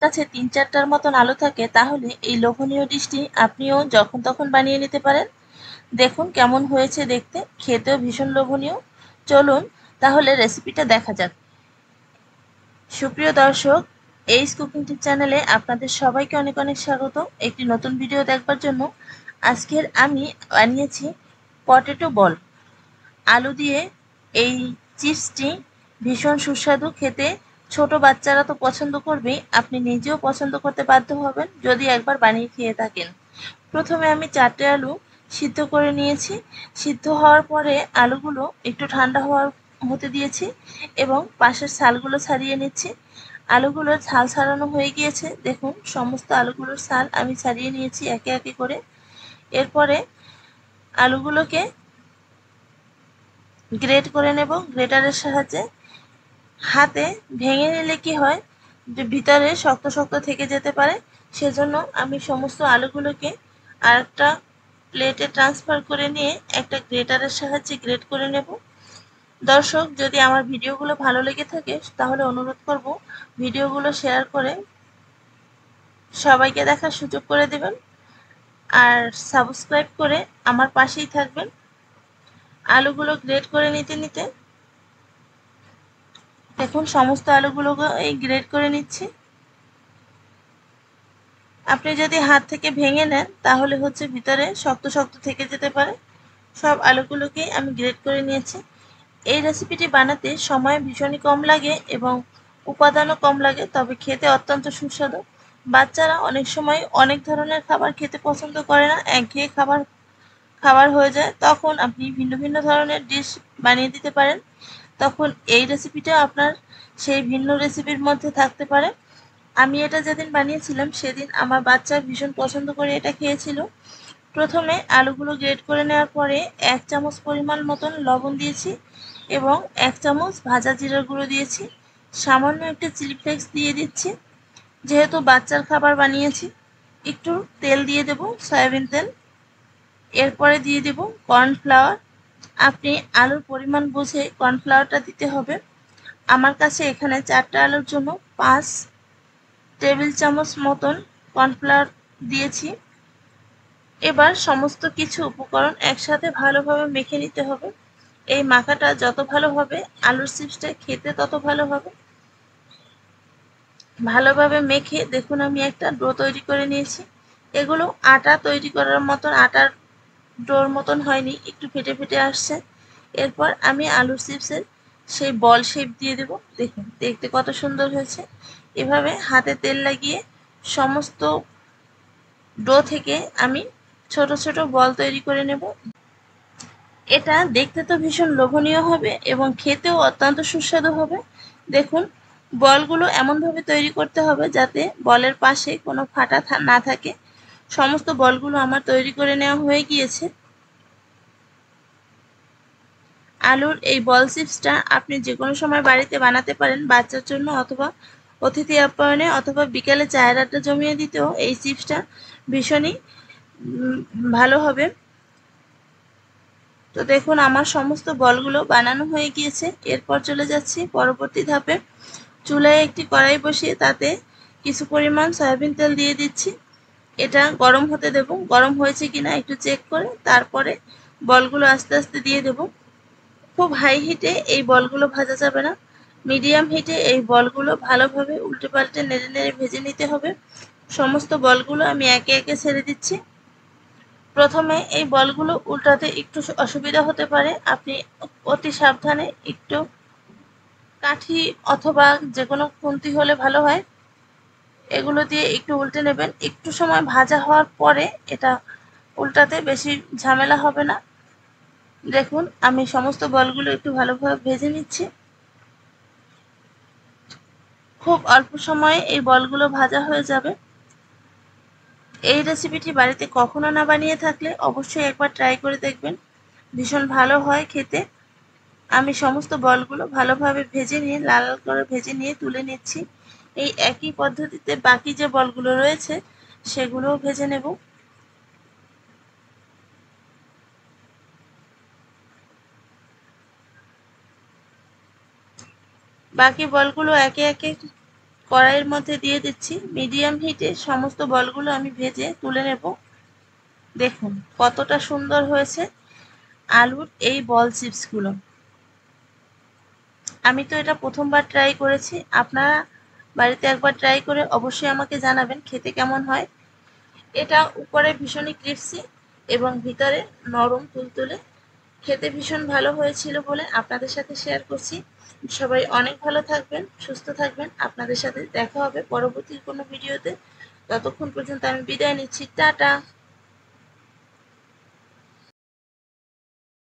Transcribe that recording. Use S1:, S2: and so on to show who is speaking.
S1: কাছে 3-4টার মতন আলু থাকে তাহলে এই লোভনীয় ডিশটি আপনিও যখন তখন বানিয়ে নিতে পারেন। দেখুন কেমন হয়েছে দেখতে, খেতেও ভীষণ লোভনীয়। চলুন তাহলে রেসিপিটা দেখা যাক। সুপ্রিয় দর্শক, এইচ কুকিং টিপ চ্যানেলে আপনাদের সবাইকে অনেক অনেক স্বাগত একটি নতুন ভিডিও দেখবার জন্য। আজকের আমি বানিয়েছি পটেটো বল। আলু দিয়ে এই চিপসটি ভীষণ সুস্বাদু খেতে। ছোট বাচ্চারা তো পছন্দ করবেই, আপনি নিজেও পছন্দ করতে বাধ্য হবেন যদি একবার বানিয়ে খেয়ে থাকেন। প্রথমে আমি 4টে আলু সিদ্ধ করে নিয়েছি। সিদ্ধ হওয়ার পরে আলুগুলো একটু ঠান্ডা হতে দিয়েছি এবং পাশের ছালগুলো ছাড়িয়ে নিচ্ছি। আলুগুলোর ছাল ছাড়ানো হয়ে গিয়েছে, দেখুন সমস্ত আলুগুলোর ছাল আমি ছাড়িয়ে নিয়েছি একে একে করে। এরপরে আলুগুলোকে গ্রেট করে নেব গ্রেটারের সাহায্যে। হাতে ভেঙে নিলে কি হয় যে ভিতরে শক্ত শক্ত থেকে যেতে পারে, সেজন্য আমি সমস্ত আলুগুলোকে আরেকটা প্লেটে ট্রান্সফার করে নিয়ে একটা গ্রেটারের সাহায্যে গ্রেট করে নেব। দর্শক, যদি আমার ভিডিওগুলো ভালো লেগে থাকে তাহলে অনুরোধ করব ভিডিওগুলো শেয়ার করে সবাইকে দেখার সুযোগ করে দেবেন আর সাবস্ক্রাইব করে আমার পাশেই থাকবেন। আলুগুলো গ্রেট করে নিতে নিতে দেখুন সমস্ত আলুগুলোকে এই গ্রেট করে নিচ্ছি। আপনি যদি হাত থেকে ভেঙে নেন তাহলে হচ্ছে ভিতরে শক্ত শক্ত থেকে যেতে পারে। সব আলুগুলোকে আমি গ্রেট করে নিয়েছি। এই রেসিপিটি বানাতে সময় ভীষণই কম লাগে এবং উপাদানও কম লাগে, তবে খেতে অত্যন্ত সুস্বাদু। বাচ্চারা অনেক সময় অনেক ধরনের খাবার খেতে পছন্দ করে না, একঘেয়ে খাবার হয়ে যায়, তখন আপনি ভিন্ন ভিন্ন ধরনের ডিশ বানিয়ে দিতে পারেন। তখন এই রেসিপিটা আপনার সেই ভিন্ন রেসিপির মধ্যে থাকতে পারে। আমি এটা যেদিন বানিয়েছিলাম সেদিন আমার বাচ্চা ভীষণ পছন্দ করে এটা খেয়েছিল। প্রথমে আলুগুলো গ্রেট করে নেওয়ার পরে 1 চামচ পরিমাণ মতন লবণ দিয়েছি এবং 1 চামচ ভাজা জিরার গুঁড়ো দিয়েছি। সামান্য একটু চিলি ফ্লেক্স দিয়ে দিচ্ছি, যেহেতু বাচ্চার খাবার বানিয়েছি। একটু তেল দিয়ে দেব, সয়াবিন তেল। এরপরে দিয়ে দেব কর্নফ্লাওয়ার। আপনি আলুর পরিমাণ বুঝে কর্নফ্লাওয়ারটা দিতে হবে। আমার কাছে এখানে 4টা আলুর জন্য 5 টেবিল চামচ মতন কর্নফ্লাওয়ার দিয়েছি। এবার সমস্ত কিছু উপকরণ একসাথে ভালোভাবে মেখে নিতে হবে। এই মাখাটা যত ভালো হবে আলুর চিপসটা খেতে তত ভালো হবে। ভালোভাবে মেখে দেখুন আমি একটা ডো তৈরি করে নিয়েছি। এগুলো আটা তৈরি করার মতন আটার ডোর মতন হয়নি, একটু ফেটে ফেটে আসছে। এরপর আমি আলুর চিপসের সেই বল শেপ দিয়ে দেব। দেখুন দেখতে কত সুন্দর হয়েছে। এভাবে হাতে তেল লাগিয়ে সমস্ত ডো থেকে আমি ছোট ছোট বল তৈরি করে নেব। এটা দেখতে তো ভীষণ লোভনীয় হবে এবং খেতেও অত্যন্ত সুস্বাদু হবে। দেখুন বলগুলো এমনভাবে তৈরি করতে হবে যাতে বলের পাশে কোনো ফাটা না থাকে। সমস্ত বলগুলো আমার তৈরি করে নেওয়া হয়ে গিয়েছে। আলুর এই বল চিপসটা আপনি যে কোনো সময় বাড়িতে বানাতে পারেন বাচ্চার জন্য, অথবা অতিথি আপ্যায়নে, অথবা বিকেলে চায়ের আড্ডা জমিয়ে দিতেও এই চিপসটা ভীষণই ভালো হবে। তো দেখুন আমার সমস্ত বলগুলো বানানো হয়ে গিয়েছে। এরপর চলে যাচ্ছি পরবর্তী ধাপে। চুলায় একটি কড়াই বসিয়ে তাতে কিছু পরিমাণ সয়াবিন তেল দিয়ে দিচ্ছি। এটা গরম হতে দেব, গরম হয়েছে কিনা একটু চেক করে তারপরে বলগুলো আস্তে আস্তে দিয়ে দেব। খুব হাই হিটে এই বলগুলো ভাজা যাবে না, মিডিয়াম হিটে এই বলগুলো ভালোভাবে উল্টে পাল্টে নেড়ে নেড়ে ভেজে নিতে হবে। সমস্ত বলগুলো আমি একে একে ছেড়ে দিচ্ছি। প্রথমে এই বলগুলো উল্টাতে একটু অসুবিধা হতে পারে, আপনি অতি সাবধানে একটু কাঠি অথবা যে কোনো খুন্তি হলে ভালো হয়, এগুলো দিয়ে একটু উল্টে নেবেন। একটু সময় ভাজা হওয়ার পরে এটা উল্টাতে বেশি ঝামেলা হবে না। দেখুন আমি সমস্ত বলগুলো একটু ভালোভাবে ভেজে নিচ্ছি। খুব অল্প সময়ে এই বলগুলো ভাজা হয়ে যাবে। এই রেসিপিটি বাড়িতে কখনো না বানিয়ে থাকলে অবশ্যই একবার ট্রাই করে দেখবেন, ভীষণ ভালো হয় খেতে। আমি সমস্ত বলগুলো ভালোভাবে ভেজে নিয়ে লাল লাল করে ভেজে নিয়ে তুলে নিচ্ছি। এই একই পদ্ধতিতে বাকি যে বলগুলো রয়েছে সেগুলোও ভেজে নেব। বাকি বলগুলো একে একে কড়াইয়ের মধ্যে দিয়ে দিচ্ছি। মিডিয়াম হিটে সমস্ত বলগুলো আমি ভেজে তুলে নেব। দেখুন কতটা সুন্দর হয়েছে আলুর এই বল চিপসগুলো। আমি তো এটা প্রথমবার ট্রাই করেছি, আপনারা বাড়িতে একবার ট্রাই করে অবশ্যই আমাকে জানাবেন খেতে কেমন হয়। এটা উপরে ভীষণই ক্রিস্পি এবং ভিতরে নরম তুলতুলে, খেতে ভীষণ ভালো হয়েছিল বলে আপনাদের সাথে শেয়ার করছি। সবাই অনেক ভালো থাকবেন, সুস্থ থাকবেন। আপনাদের সাথে দেখা হবে পরবর্তী কোনো ভিডিওতে। ততক্ষণ পর্যন্ত আমি বিদায় নিচ্ছি। টাটা।